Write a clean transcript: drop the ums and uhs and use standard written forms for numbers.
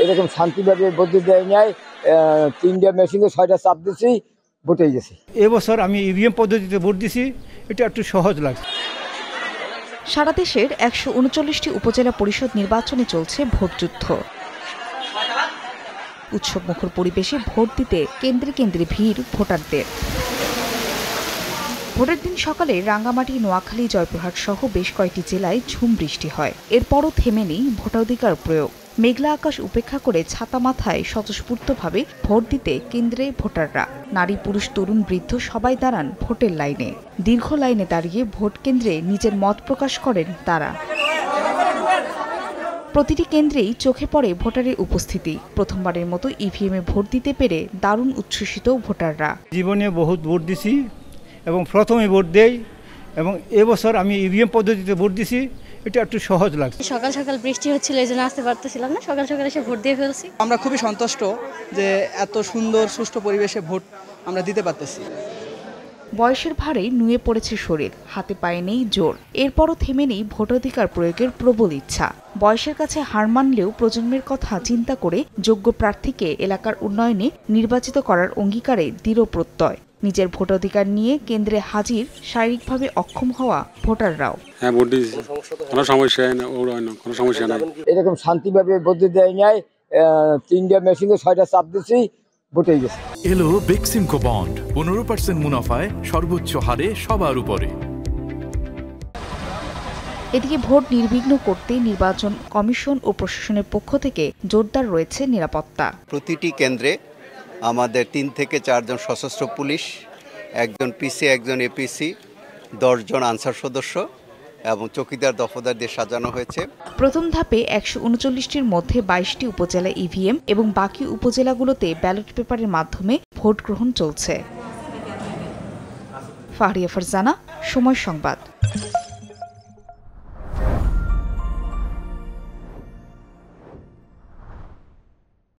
এরকম শান্তিভাবে ভোট দেয় নাই। 3টা মেশিনে 6টা চাপ দিছি, ভোট হয়ে গেছে। এবছর আমি ইভিএম পদ্ধতিতে ভোট দিছি, এটা একটু সহজ লাগছে। সারা দেশের 139টি উপজেলা পরিষদ নির্বাচনে চলছে ভোটযুদ্ধ। উৎসবমুখর পরিবেশে ভোট দিতে কেন্দ্রে কেন্দ্রে ভিড় ভোটারদের। ভোটের দিন সকালে রাঙ্গামাটি, নোয়াখালী, জয়পুরহাট সহ বেশ কয়েকটি জেলায় ঝুম বৃষ্টি হয়। এরপরও থেমে নেই ভোটাধিকার প্রয়োগ। মেঘলা আকাশ উপেক্ষা করে ছাতা মাথায় স্বতঃস্ফূর্তভাবে ভোট দিতে কেন্দ্রে ভোটাররা। নারী, পুরুষ, তরুণ, বৃদ্ধ সবাই দাঁড়ান ভোটের লাইনে। দীর্ঘ লাইনে দাঁড়িয়ে ভোট কেন্দ্রে নিজের মত প্রকাশ করেন তারা। প্রতিটি কেন্দ্রেই চোখে পড়ে ভোটারের উপস্থিতি। প্রথমবারের মতো ইভিএমে ভোট দিতে পেরে দারুণ উচ্ছ্বসিত ভোটাররা। জীবনে বহুত ভোট দিছি এবং প্রথমে ভোট দেই, এবং এবছর আমি ইভিএম পদ্ধতিতে ভোট দিছি, এটা একটু সহজ লাগছে। সকাল সকাল বৃষ্টি হচ্ছিল, এই জন্য আসতে পারতেছিলাম না। সকাল সকাল এসে ভোট দিয়ে ফেলছি। আমরা খুবই সন্তুষ্ট যে এত সুন্দর সুষ্ঠু পরিবেশে ভোট আমরা দিতে পারতেছি। বয়সের ভারে নুয়ে পড়েছে শরীর, হাতে পায়ে নেই জোর। এরপরও থেমে নেই ভোটাধিকার প্রয়োগের প্রবল ইচ্ছা। বয়সের কাছে হার মানলেও প্রজন্মের কথা চিন্তা করে যোগ্য প্রার্থীকে এলাকার উন্নয়নে নির্বাচিত করার অঙ্গীকারে দৃঢ় প্রত্যয়। নিজের ভোটাধিকার নিয়ে কেন্দ্রে হাজির শারীরিকভাবে অক্ষম হওয়া ভোটাররাও। হ্যাঁ, ভোট দিয়েছি, কোনো সমস্যা কোনো সমস্যা নাই। এরকম শান্তিভাবে ভোট দেয় নাই। 3টা মেশিনে 6টা চাপ দিছি, ভোট হয়ে গেছে। এলো বেক্সিমকো বন্ড, 15% মুনাফায় সর্বোচ্চ হারে সবার উপরে। এদিকে ভোট নির্বিঘ্ন করতে নির্বাচন কমিশন ও প্রশাসনের পক্ষ থেকে জোরদার রয়েছে নিরাপত্তা। প্রতিটি কেন্দ্রে আমাদের 3 থেকে 4 জন সশস্ত্র পুলিশ, একজন পিসি, একজন এপিসি, 10 জন আনসার সদস্য এবং চৌকিদার দফাদার দিয়ে সাজানো হয়েছে। প্রথম ধাপে 139টির মধ্যে 22টি উপজেলা ইভিএম এবং বাকি উপজেলাগুলোতে ব্যালট পেপারের মাধ্যমে ভোট গ্রহণ চলছে। ফাহরিয়া ফারজানা, সময় সংবাদ।